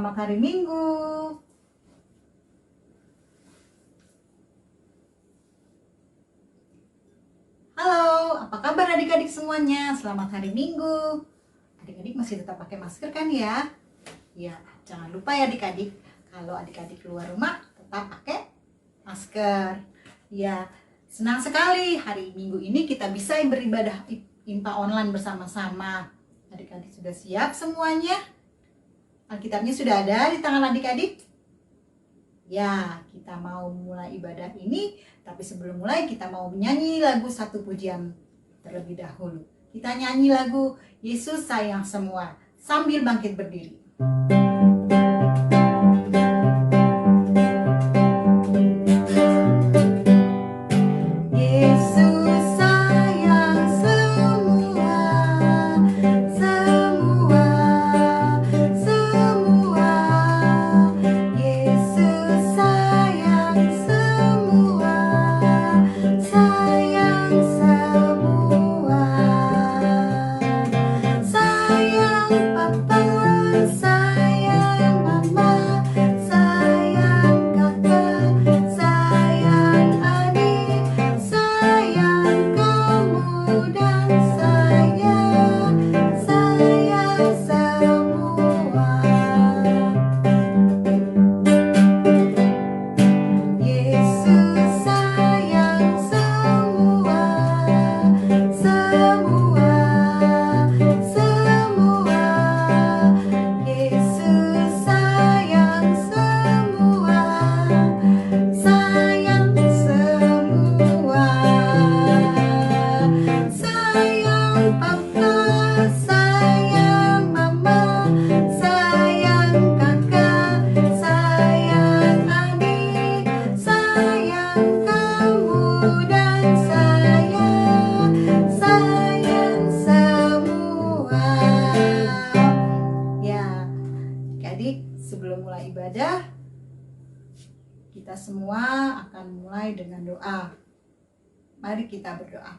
Selamat hari Minggu. Halo, apa kabar adik-adik semuanya? Selamat hari Minggu. Adik-adik masih tetap pakai masker kan ya? Ya, jangan lupa ya adik-adik, kalau adik-adik keluar rumah tetap pakai masker. Ya, senang sekali hari Minggu ini kita bisa beribadah IMPA online bersama-sama. Adik-adik sudah siap semuanya? Alkitabnya sudah ada di tangan adik-adik? Ya, kita mau mulai ibadah ini, tapi sebelum mulai kita mau menyanyi lagu satu pujian terlebih dahulu. Kita nyanyi lagu Yesus Sayang Semua sambil bangkit berdiri. Sebelum mulai ibadah, kita semua akan mulai dengan doa. Mari kita berdoa.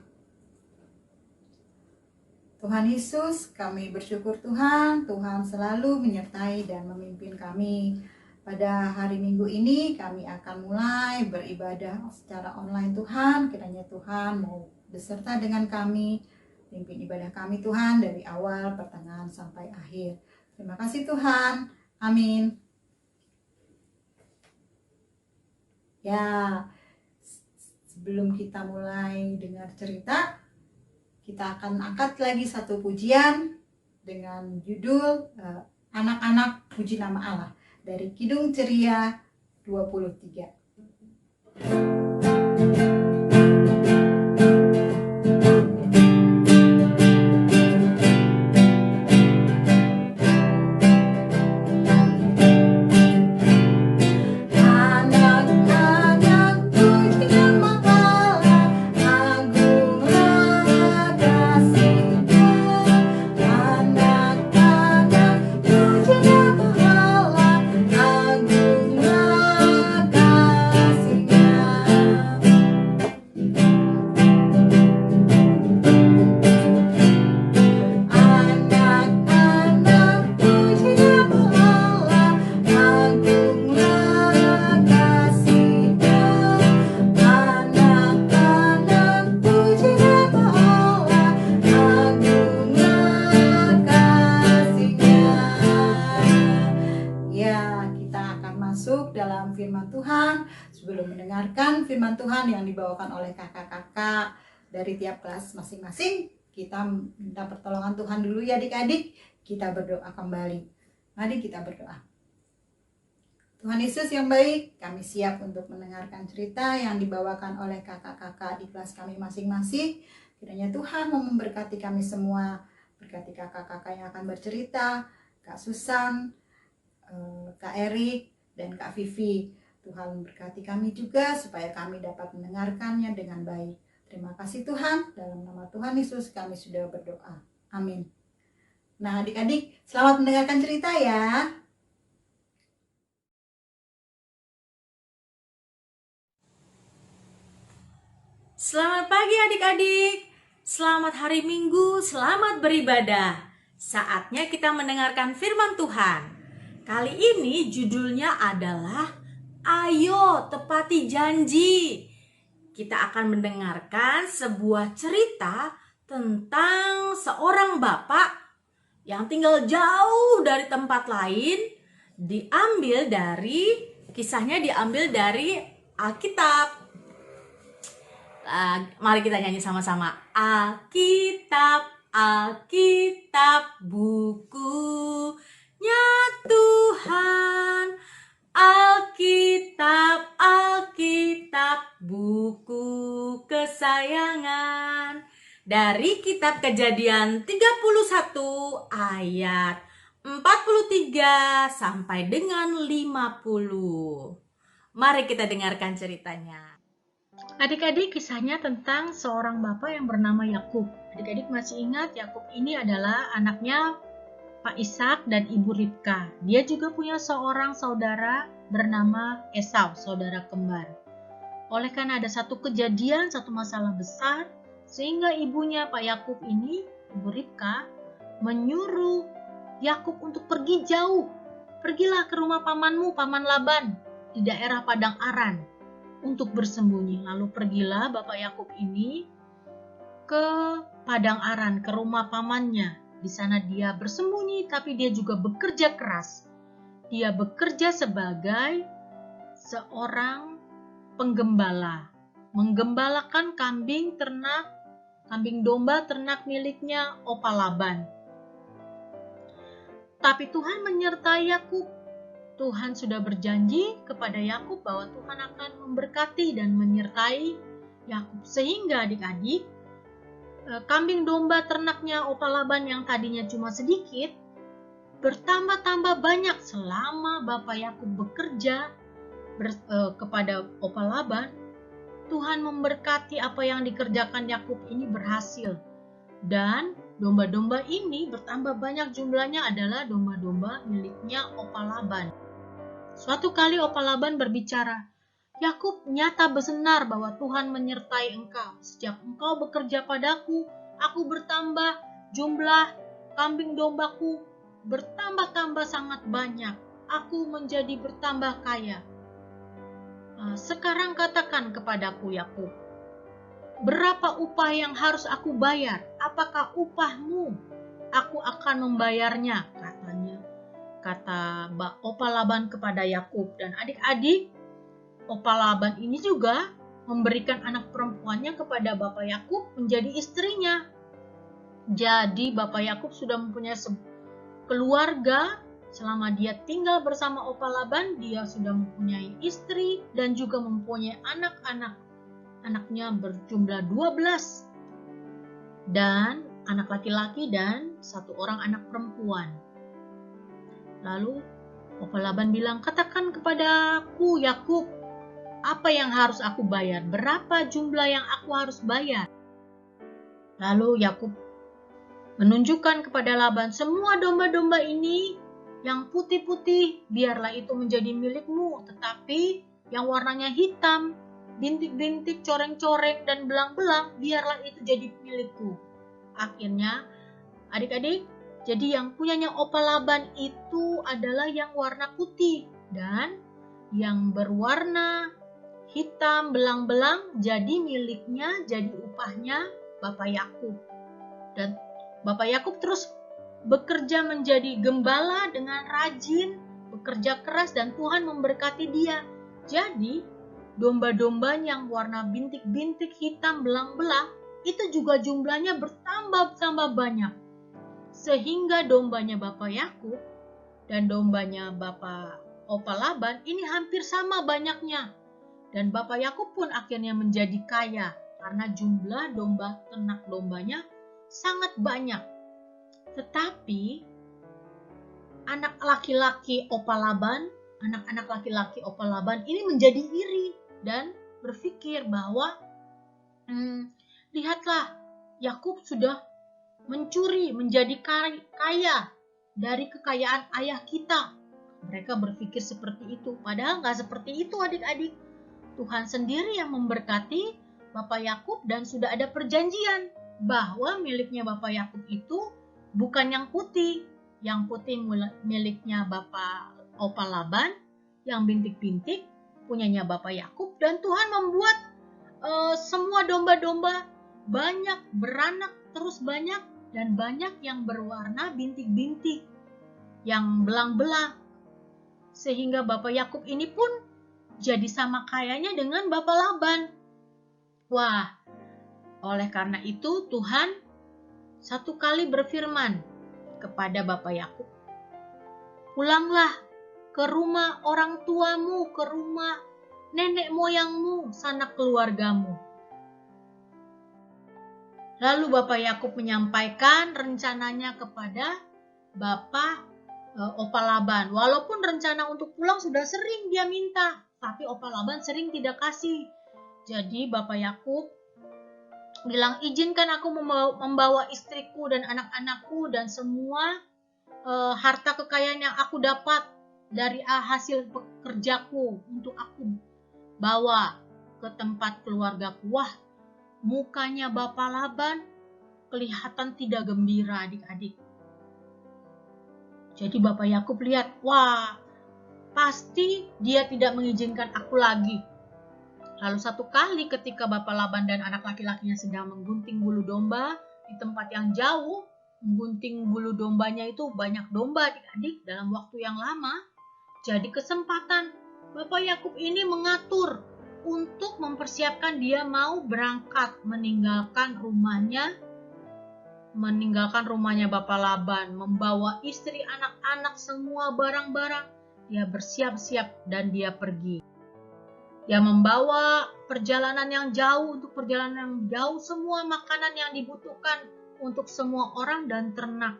Tuhan Yesus, kami bersyukur Tuhan selalu menyertai dan memimpin kami. Pada hari Minggu ini kami akan mulai beribadah secara online Tuhan. Kiranya Tuhan mau beserta dengan kami, pimpin ibadah kami Tuhan dari awal, pertengahan sampai akhir. Terima kasih Tuhan. Amin. Ya, sebelum kita mulai dengar cerita, kita akan angkat lagi satu pujian dengan judul Anak-anak Puji Nama Allah dari Kidung Ceria 23. Dalam firman Tuhan, sebelum mendengarkan firman Tuhan yang dibawakan oleh kakak-kakak dari tiap kelas masing-masing, kita minta pertolongan Tuhan dulu ya adik-adik. Kita berdoa kembali. Mari kita berdoa. Tuhan Yesus yang baik, kami siap untuk mendengarkan cerita yang dibawakan oleh kakak-kakak di kelas kami masing-masing. Kiranya Tuhan mau memberkati kami semua, berkati kakak-kakak yang akan bercerita, Kak Susan, Kak Erik, dan Kak Vivi. Tuhan berkati kami juga supaya kami dapat mendengarkannya dengan baik. Terima kasih Tuhan, dalam nama Tuhan Yesus kami sudah berdoa. Amin. Nah adik-adik, selamat mendengarkan cerita ya. Selamat pagi adik-adik. Selamat hari Minggu, selamat beribadah. Saatnya kita mendengarkan firman Tuhan. Kali ini judulnya adalah Ayo Tepati Janji. Kita akan mendengarkan sebuah cerita tentang seorang bapak yang tinggal jauh dari tempat lain. Kisahnya diambil dari Alkitab. Mari kita nyanyi sama-sama. Alkitab, Alkitab, bukunya Tuhan. Alkitab, Alkitab, buku kesayangan. Dari kitab Kejadian 31 ayat 43 sampai dengan 50. Mari kita dengarkan ceritanya. Adik-adik, kisahnya tentang seorang bapak yang bernama Yakub. Adik-adik masih ingat Yakub ini adalah anaknya Pak Ishak dan Ibu Ribka. Dia juga punya seorang saudara bernama Esau, saudara kembar. Oleh karena ada satu kejadian, satu masalah besar, sehingga ibunya Pak Yakub ini, Ibu Ribka, menyuruh Yakub untuk pergi jauh. Pergilah ke rumah pamanmu, Paman Laban, di daerah Padang Aran, untuk bersembunyi. Lalu pergilah Bapak Yakub ini ke Padang Aran, ke rumah pamannya. Di sana dia bersembunyi, tapi dia juga bekerja keras. Dia bekerja sebagai seorang penggembala, menggembalakan kambing domba ternak miliknya Opa Laban. Tapi Tuhan menyertai Yakub. Tuhan sudah berjanji kepada Yakub bahwa Tuhan akan memberkati dan menyertai Yakub, sehingga adik-adik, kambing domba ternaknya Opa Laban yang tadinya cuma sedikit bertambah-tambah banyak selama Bapak Yakub bekerja kepada Opa Laban. Tuhan memberkati apa yang dikerjakan Yakub ini berhasil, dan domba-domba ini bertambah banyak jumlahnya adalah domba-domba miliknya Opa Laban. Suatu kali Opa Laban berbicara, Yakub, nyata benar bahwa Tuhan menyertai engkau. Sejak engkau bekerja padaku, aku bertambah, jumlah kambing dombaku bertambah-tambah sangat banyak. Aku menjadi bertambah kaya. Sekarang katakan kepadaku, Yakub, berapa upah yang harus aku bayar? Apakah upahmu? Aku akan membayarnya, katanya. Kata Opa Laban kepada Yakub. Dan adik-adik, Opa Laban ini juga memberikan anak perempuannya kepada Bapak Yakub menjadi istrinya. Jadi Bapak Yakub sudah mempunyai keluarga. Selama dia tinggal bersama Opa Laban, dia sudah mempunyai istri dan juga mempunyai anak-anak. Anaknya berjumlah 12. Dan anak laki-laki dan satu orang anak perempuan. Lalu Opa Laban bilang, katakan kepadaku Yakub, apa yang harus aku bayar? Berapa jumlah yang aku harus bayar? Lalu Yakub menunjukkan kepada Laban, semua domba-domba ini yang putih-putih biarlah itu menjadi milikmu, tetapi yang warnanya hitam, bintik-bintik, coreng-coreng dan belang-belang biarlah itu jadi milikku. Akhirnya adik-adik, jadi yang punyanya Opa Laban itu adalah yang warna putih, dan yang berwarna hitam belang-belang jadi miliknya, jadi upahnya Bapak Yakub. Dan Bapak Yakub terus bekerja menjadi gembala dengan rajin, bekerja keras, dan Tuhan memberkati dia. Jadi domba-domba yang warna bintik-bintik hitam belang-belang itu juga jumlahnya bertambah banyak. Sehingga dombanya Bapak Yakub dan dombanya Bapak Opa Laban ini hampir sama banyaknya. Dan Bapak Yakub pun akhirnya menjadi kaya karena jumlah domba ternak dombanya sangat banyak. Tetapi anak-anak laki-laki Opa Laban ini menjadi iri dan berpikir bahwa lihatlah, Yakub sudah mencuri, menjadi kaya dari kekayaan ayah kita. Mereka berpikir seperti itu, padahal nggak seperti itu adik-adik. Tuhan sendiri yang memberkati Bapak Yakub dan sudah ada perjanjian bahwa miliknya Bapak Yakub itu bukan yang putih, yang putih miliknya Bapak Opa Laban, yang bintik-bintik punyanya Bapak Yakub, dan Tuhan membuat semua domba-domba banyak, beranak terus banyak, dan banyak yang berwarna bintik-bintik, yang belang-belang. Sehingga Bapak Yakub ini pun jadi sama kayanya dengan Bapak Laban. Wah, oleh karena itu Tuhan satu kali berfirman kepada Bapak Yakub, "Pulanglah ke rumah orang tuamu, ke rumah nenek moyangmu, sanak keluargamu." Lalu Bapak Yakub menyampaikan rencananya kepada Bapak Opa Laban. Walaupun rencana untuk pulang sudah sering dia minta, tapi Opa Laban sering tidak kasih. Jadi Bapak Yakub bilang, "Izinkan aku membawa istriku dan anak-anakku dan semua harta kekayaan yang aku dapat dari hasil pekerjaku untuk aku bawa ke tempat keluargaku." Wah, mukanya Bapak Laban kelihatan tidak gembira, adik-adik. Jadi Bapak Yakub lihat, wah, pasti dia tidak mengizinkan aku lagi. Lalu satu kali ketika Bapak Laban dan anak laki-lakinya sedang menggunting bulu domba di tempat yang jauh, menggunting bulu dombanya itu banyak domba, adik-adik, dalam waktu yang lama. Jadi kesempatan Bapak Yakub ini mengatur untuk mempersiapkan dia mau berangkat meninggalkan rumahnya Bapak Laban, membawa istri, anak-anak, semua barang-barang. Dia bersiap-siap dan dia pergi. Dia membawa perjalanan yang jauh, untuk perjalanan yang jauh, semua makanan yang dibutuhkan untuk semua orang dan ternak.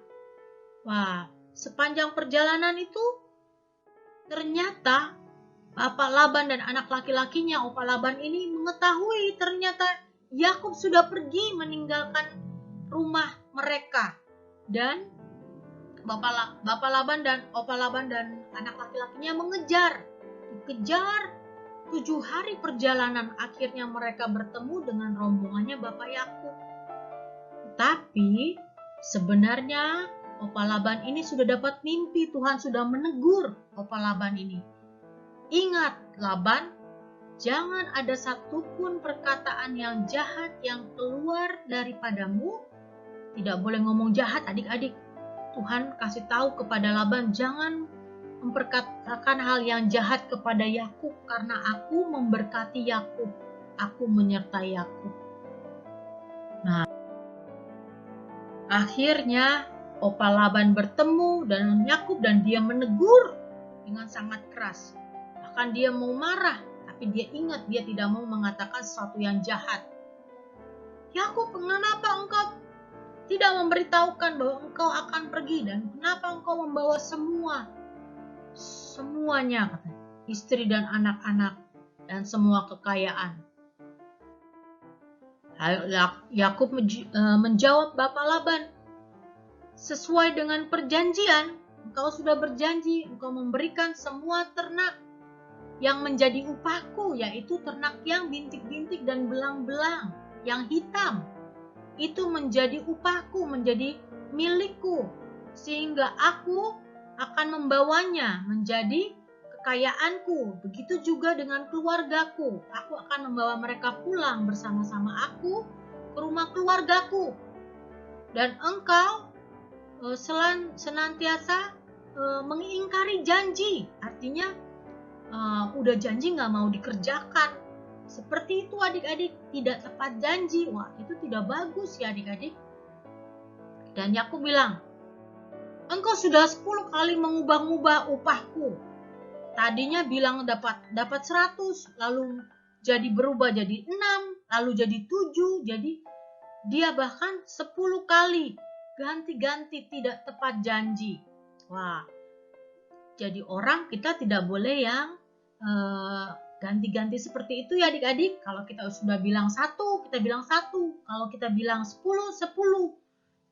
Wah, sepanjang perjalanan itu ternyata Bapak Laban dan anak laki-lakinya, Opa Laban ini mengetahui ternyata Yakub sudah pergi meninggalkan rumah mereka, dan Bapak Laban dan Opa Laban dan anak laki-lakinya dikejar 7 hari perjalanan. Akhirnya mereka bertemu dengan rombongannya Bapak Yakub. Tapi sebenarnya Opa Laban ini sudah dapat mimpi. Tuhan sudah menegur Opa Laban ini. "Ingat, Laban, jangan ada satupun perkataan yang jahat yang keluar daripadamu." Tidak boleh ngomong jahat, adik-adik. Tuhan kasih tahu kepada Laban, jangan memperkatakan hal yang jahat kepada Yakub, karena aku memberkati Yakub. Aku menyertai Yakub. Nah, akhirnya Opa Laban bertemu dengan Yakub dan dia menegur dengan sangat keras. Bahkan dia mau marah, tapi dia ingat dia tidak mau mengatakan sesuatu yang jahat. "Yakub, kenapa engkau tidak memberitahukan bahwa engkau akan pergi, dan kenapa engkau membawa semuanya, katanya, istri dan anak-anak dan semua kekayaan?" Yakub menjawab Bapak Laban, "Sesuai dengan perjanjian, engkau sudah berjanji engkau memberikan semua ternak yang menjadi upahku, yaitu ternak yang bintik-bintik dan belang-belang, yang hitam. Itu menjadi upahku, menjadi milikku, sehingga aku akan membawanya menjadi kekayaanku. Begitu juga dengan keluargaku, aku akan membawa mereka pulang bersama-sama aku ke rumah keluargaku. Dan engkau senantiasa mengingkari janji." Artinya udah janji gak mau dikerjakan. Seperti itu, adik-adik, tidak tepat janji. Wah, itu tidak bagus ya, adik-adik. Dan Yakub bilang, "Engkau sudah 10 kali mengubah-ubah upahku. Tadinya bilang dapat 100, lalu jadi berubah jadi 6, lalu jadi 7, jadi dia bahkan 10 kali ganti-ganti, tidak tepat janji." Wah, jadi orang kita tidak boleh yang ganti-ganti seperti itu ya, adik-adik. Kalau kita sudah bilang 1, kita bilang 1. Kalau kita bilang 10, 10.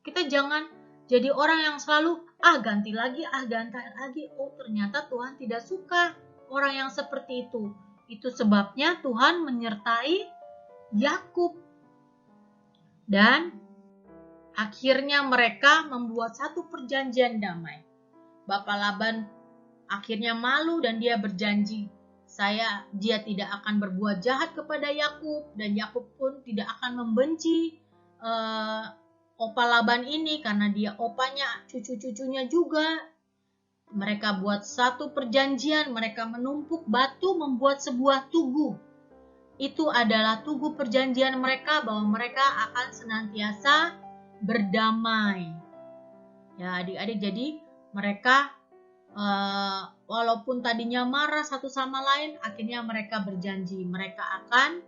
Kita jangan jadi orang yang selalu ganti lagi. Oh, ternyata Tuhan tidak suka orang yang seperti itu. Itu sebabnya Tuhan menyertai Yakub. Dan akhirnya mereka membuat satu perjanjian damai. Bapak Laban akhirnya malu dan dia berjanji, dia tidak akan berbuat jahat kepada Yakub, dan Yakub pun tidak akan membenci opa Laban ini karena dia opanya cucu-cucunya juga. Mereka buat satu perjanjian, mereka menumpuk batu membuat sebuah tugu. Itu adalah tugu perjanjian mereka bahwa mereka akan senantiasa berdamai. Ya adik-adik, jadi mereka walaupun tadinya marah satu sama lain, akhirnya mereka berjanji mereka akan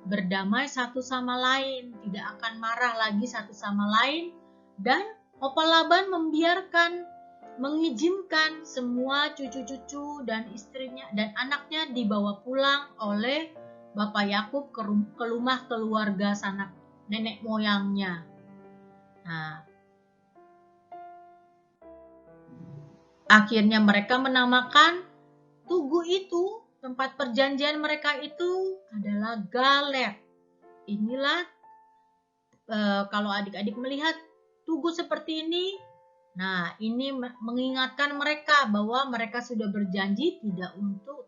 berdamai satu sama lain, tidak akan marah lagi satu sama lain. Dan opa Laban mengizinkan semua cucu-cucu dan istrinya dan anaknya dibawa pulang oleh Bapak Yakub ke rumah keluarga sanak nenek moyangnya. Nah, akhirnya mereka menamakan tugu itu, tempat perjanjian mereka itu adalah Galet. Inilah kalau adik-adik melihat tugu seperti ini, nah ini mengingatkan mereka bahwa mereka sudah berjanji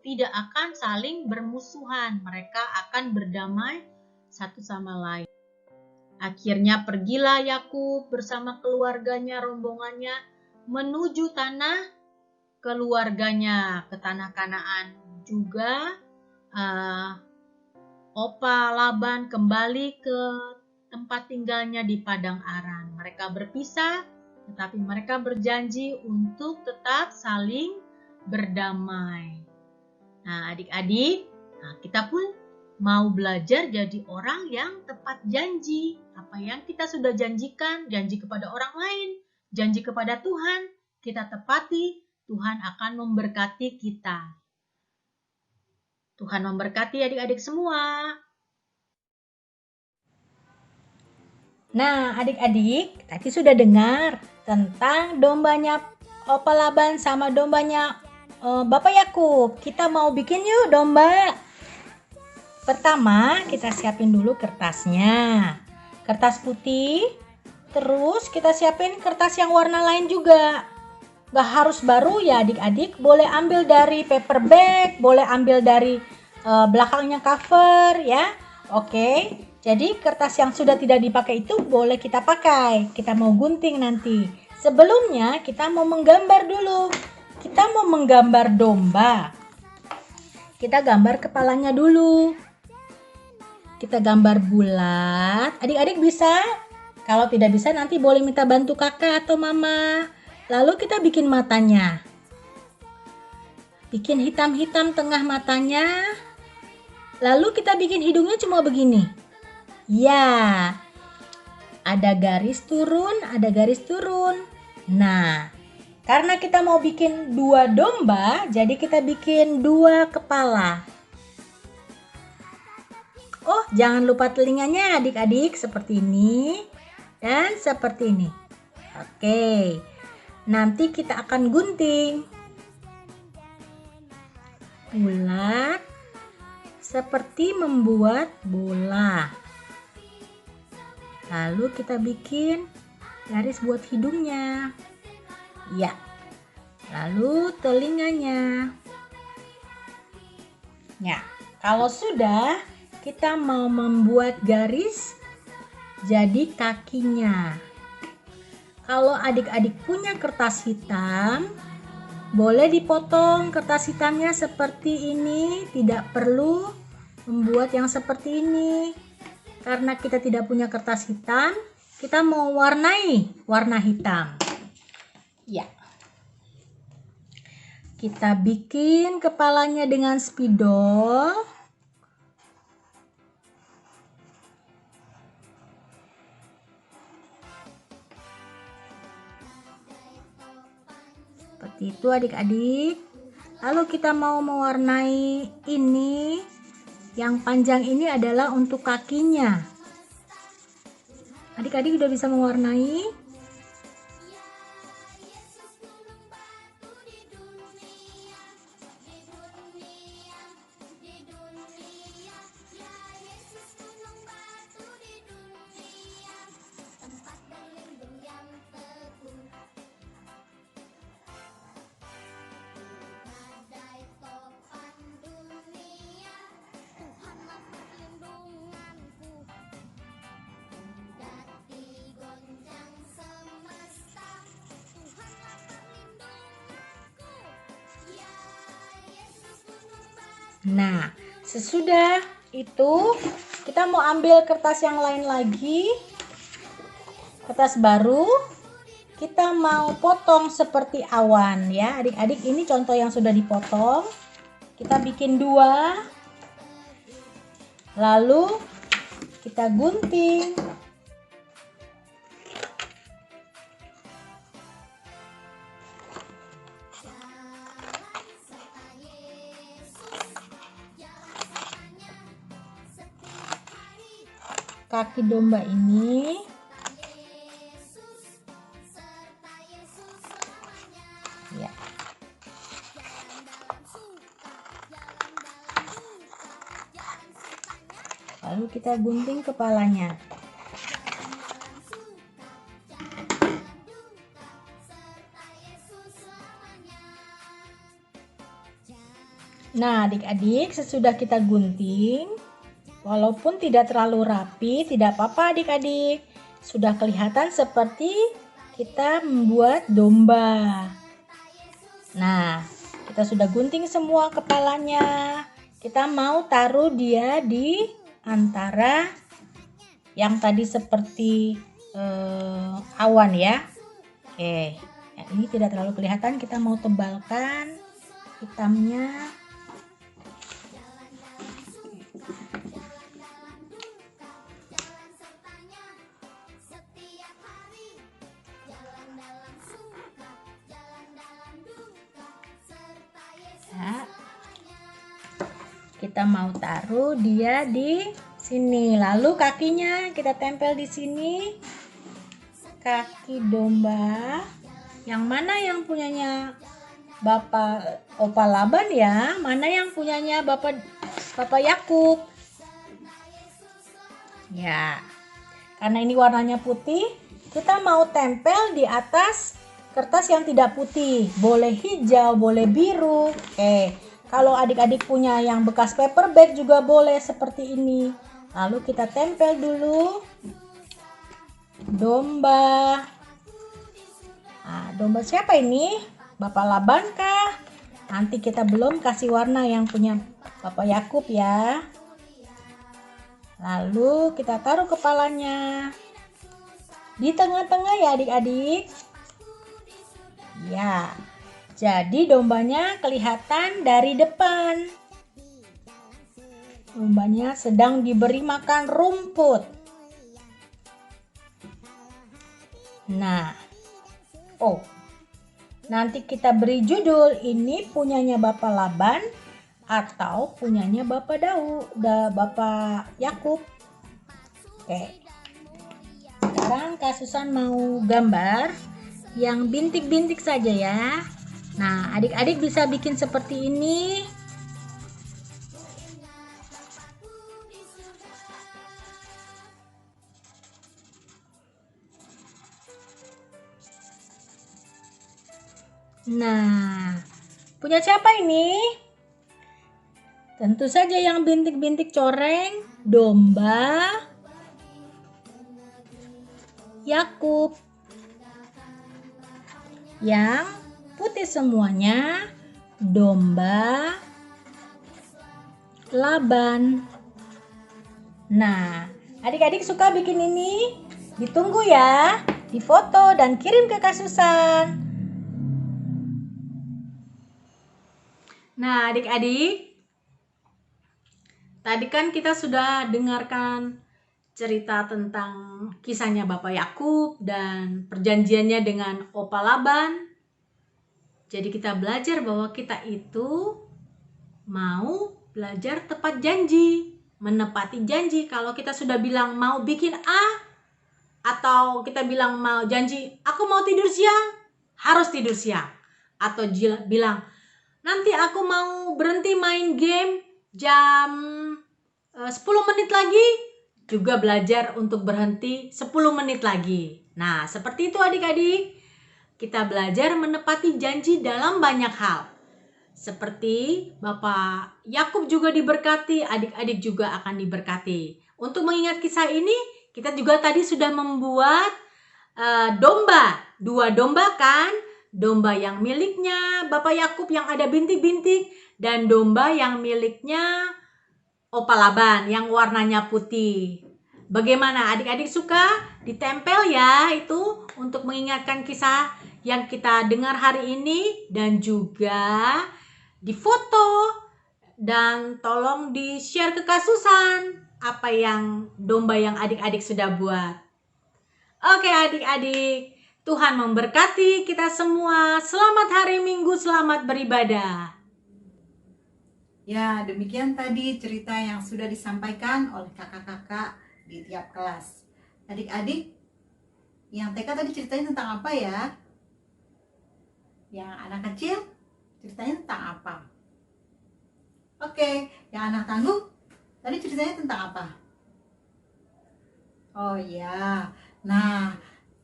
tidak akan saling bermusuhan. Mereka akan berdamai satu sama lain. Akhirnya pergilah Yakub bersama keluarganya, rombongannya menuju tanah keluarganya, ke tanah Kanaan. Juga opa Laban kembali ke tempat tinggalnya di Padang Aran. Mereka berpisah, tetapi mereka berjanji untuk tetap saling berdamai. Nah, adik-adik, kita pun mau belajar jadi orang yang tepat janji. Apa yang kita sudah janjikan, janji kepada orang lain, janji kepada Tuhan, kita tepati, Tuhan akan memberkati kita. Tuhan memberkati adik-adik semua. Nah, adik-adik, tadi sudah dengar tentang dombanya opa Laban sama dombanya Bapak Yakub. Kita mau bikin yuk domba. Pertama, kita siapin dulu kertasnya. Kertas putih. Terus kita siapin kertas yang warna lain juga. Gak harus baru ya adik-adik. Boleh ambil dari paper bag, boleh ambil dari belakangnya cover ya. Oke. Jadi kertas yang sudah tidak dipakai itu boleh kita pakai. Kita mau gunting nanti. Sebelumnya kita mau menggambar dulu. Kita mau menggambar domba. Kita gambar kepalanya dulu. Kita gambar bulat. Adik-adik bisa? Kalau tidak bisa nanti boleh minta bantu kakak atau mama. Lalu kita bikin matanya. Bikin hitam-hitam tengah matanya. Lalu kita bikin hidungnya cuma begini. Ya, ada garis turun, ada garis turun. Nah, karena kita mau bikin 2 domba, jadi kita bikin 2 kepala. Oh, jangan lupa telinganya adik-adik, seperti ini dan seperti ini. Oke, nanti kita akan gunting. Bulat, seperti membuat bola. Lalu kita bikin garis buat hidungnya. Ya. Lalu telinganya. Ya, kalau sudah kita mau membuat garis jadi kakinya. Kalau adik-adik punya kertas hitam, boleh dipotong kertas hitamnya seperti ini, tidak perlu membuat yang seperti ini. Karena kita tidak punya kertas hitam, kita mau warnai warna hitam. Ya. Kita bikin kepalanya dengan spidol. Seperti itu adik-adik. Lalu kita mau mewarnai ini. Yang panjang ini adalah untuk kakinya. Adik-adik udah bisa mewarnai? Nah, sesudah itu kita mau ambil kertas yang lain lagi, kertas baru. Kita mau potong seperti awan ya adik-adik. Ini contoh yang sudah dipotong. Kita bikin 2, lalu kita gunting. Kaki domba ini ya. Lalu kita gunting kepalanya. Nah, adik-adik, sesudah kita gunting, walaupun tidak terlalu rapi, tidak apa-apa adik-adik. Sudah kelihatan seperti kita membuat domba. Nah, kita sudah gunting semua kepalanya. Kita mau taruh dia di antara yang tadi seperti awan ya. Oke, ini tidak terlalu kelihatan. Kita mau tebalkan hitamnya. Kita mau taruh dia di sini. Lalu kakinya kita tempel di sini. Kaki domba. Yang mana yang punyanya Bapak Opa Laban ya? Mana yang punyanya Bapak Yakub? Ya. Karena ini warnanya putih, kita mau tempel di atas kertas yang tidak putih. Boleh hijau, boleh biru. Oke. Kalau adik-adik punya yang bekas paper bag juga boleh seperti ini. Lalu kita tempel dulu domba. Nah, domba siapa ini? Bapak Laban kah? Nanti kita belum kasih warna yang punya Bapak Yakub ya. Lalu kita taruh kepalanya di tengah-tengah ya adik-adik. Ya. Jadi dombanya kelihatan dari depan. Dombanya sedang diberi makan rumput. Nah, nanti kita beri judul ini punyanya Bapak Laban atau punyanya Bapak Bapak Yakub. Oke. Sekarang Kak Susan mau gambar yang bintik-bintik saja ya. Nah, adik-adik bisa bikin seperti ini. Nah, punya siapa ini? Tentu saja yang bintik-bintik coreng, domba Yakub. Yang putih semuanya domba Laban. Nah, adik-adik suka bikin ini? Ditunggu ya, difoto dan kirim ke Kak Susan. Nah, adik-adik, tadi kan kita sudah dengarkan cerita tentang kisahnya Bapak Yakub dan perjanjiannya dengan Opa Laban. Jadi kita belajar bahwa kita itu mau belajar tepat janji, menepati janji. Kalau kita sudah bilang mau bikin A, atau kita bilang mau janji, aku mau tidur siang, harus tidur siang. Atau bilang, nanti aku mau berhenti main game jam 10 menit lagi, juga belajar untuk berhenti 10 menit lagi. Nah, seperti itu adik-adik. Kita belajar menepati janji dalam banyak hal. Seperti Bapak Yakub juga diberkati, adik-adik juga akan diberkati. Untuk mengingat kisah ini, kita juga tadi sudah membuat domba. 2 domba kan? domba yang miliknya Bapak Yakub yang ada bintik-bintik, dan domba yang miliknya Opa Laban yang warnanya putih. Bagaimana adik-adik suka? Ditempel ya itu untuk mengingatkan kisah yang kita dengar hari ini, dan juga difoto dan tolong di-share ke Kak Susan apa yang domba yang adik-adik sudah buat. Oke adik-adik, Tuhan memberkati kita semua. Selamat hari Minggu, selamat beribadah. Ya, demikian tadi cerita yang sudah disampaikan oleh kakak-kakak di tiap kelas. Adik-adik, yang TK tadi ceritanya tentang apa ya? Yang anak kecil ceritanya tentang apa? Oke, yang anak tangguh tadi ceritanya tentang apa? Oh iya, nah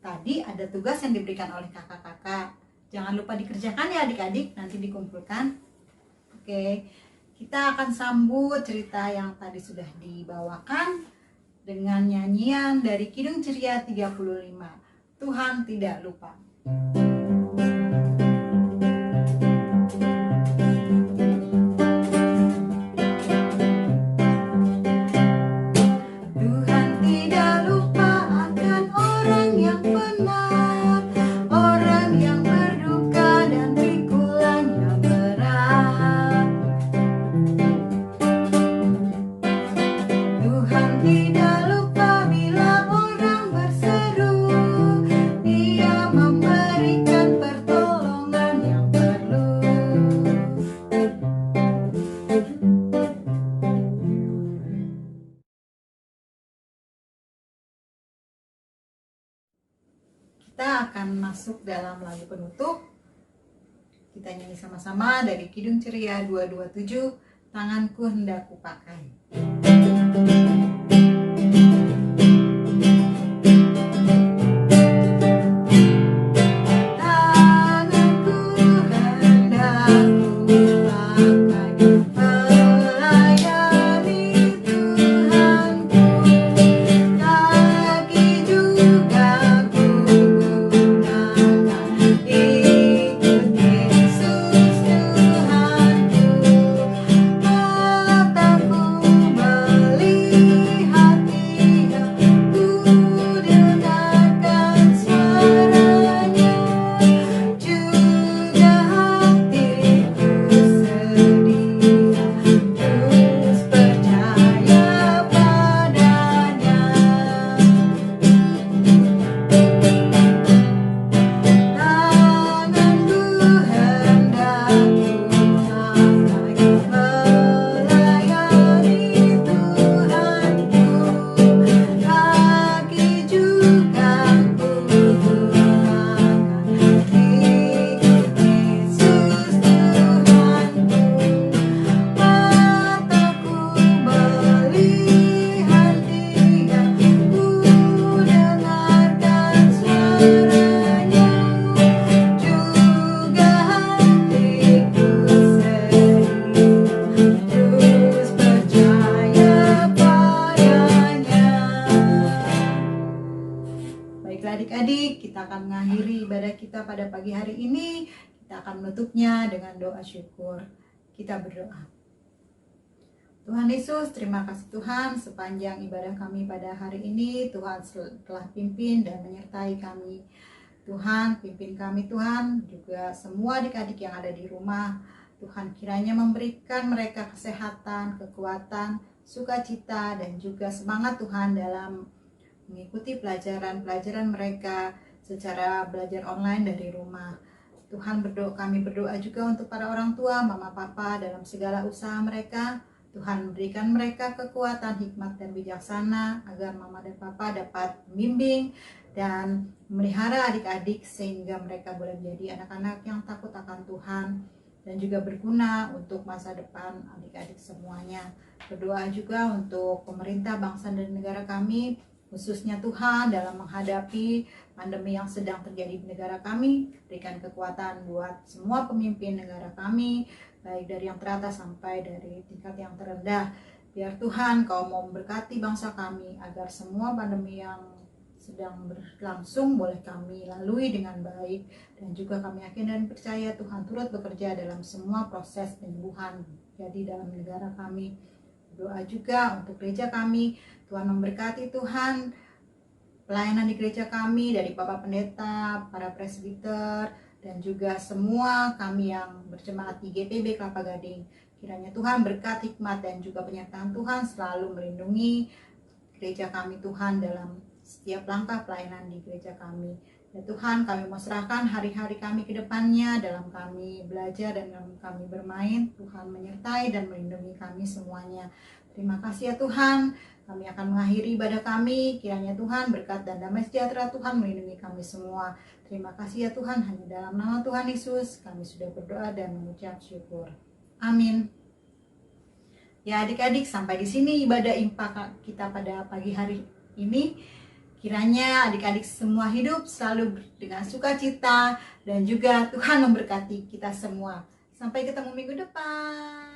tadi ada tugas yang diberikan oleh kakak-kakak. Jangan lupa dikerjakan ya adik-adik, nanti dikumpulkan. Oke, kita akan sambut cerita yang tadi sudah dibawakan dengan nyanyian dari Kidung Ceria 35. Tuhan tidak lupa. Tuhan tidak lupa akan orang yang benar, orang yang berduka dan pikulannya berat. Tuhan tidak lupa bila orang berseru, Dia memberikan pertolongan yang perlu. Kita akan masuk dalam lagu penutup. Kita nyanyi sama-sama dari Kidung Ceria 227, Tanganku Hendak Kupakai. Tanganku hendak kupakai, melayani Tuhanku. Kaki juga kugunakan, ikut Yesus Tuhanku. Mataku melihat Dia, ku dengarkan suaranya, juga hatiku sedia, terus percaya padanya. Tanganku hendak kupakai, melayani Tuhanku. Kaki juga kugunakan, ikut Yesus Tuhanku. Mataku melihat Dia, ku dengarkan suaranya, juga hatiku sedia, terus percaya padanya. Baiklah adik-adik, kita akan mengakhiri ibadah kita pada pagi hari ini. Kita akan menutupnya dengan doa syukur. Kita berdoa. Tuhan Yesus, terima kasih Tuhan sepanjang ibadah kami pada hari ini. Tuhan telah pimpin dan menyertai kami. Tuhan, pimpin kami Tuhan, juga semua adik-adik yang ada di rumah. Tuhan kiranya memberikan mereka kesehatan, kekuatan, sukacita, dan juga semangat Tuhan dalam mengikuti pelajaran-pelajaran mereka secara belajar online dari rumah. Tuhan kami berdoa juga untuk para orang tua, mama papa dalam segala usaha mereka. Tuhan berikan mereka kekuatan, hikmat, dan bijaksana agar mama dan papa dapat membimbing dan memelihara adik-adik sehingga mereka boleh menjadi anak-anak yang takut akan Tuhan dan juga berguna untuk masa depan adik-adik semuanya. Berdoa juga untuk pemerintah bangsa dan negara kami, khususnya Tuhan dalam menghadapi pandemi yang sedang terjadi di negara kami. Berikan kekuatan buat semua pemimpin negara kami, baik dari yang teratas sampai dari tingkat yang terendah. Biar Tuhan Kau mau memberkati bangsa kami agar semua pandemi yang sedang berlangsung boleh kami lalui dengan baik, dan juga kami yakin dan percaya Tuhan turut bekerja dalam semua proses penyembuhan jadi dalam negara kami. Doa juga untuk gereja kami, Tuhan memberkati Tuhan pelayanan di gereja kami, dari Bapak Pendeta, para presbiter, dan juga semua kami yang berjemaat di GPB Kelapa Gading. Kiranya Tuhan berkat hikmat dan juga penyertaan Tuhan selalu melindungi gereja kami Tuhan dalam setiap langkah pelayanan di gereja kami. Ya Tuhan, kami mau serahkan hari-hari kami ke depannya dalam kami belajar dan dalam kami bermain. Tuhan menyertai dan melindungi kami semuanya. Terima kasih ya Tuhan. Kami akan mengakhiri ibadah kami. Kiranya Tuhan berkat dan damai sejahtera Tuhan melindungi kami semua. Terima kasih ya Tuhan. Hanya dalam nama Tuhan Yesus kami sudah berdoa dan mengucap syukur. Amin. Ya adik-adik, sampai di sini ibadah impak kita pada pagi hari ini. Kiranya adik-adik semua hidup selalu dengan sukacita dan juga Tuhan memberkati kita semua. Sampai ketemu minggu depan.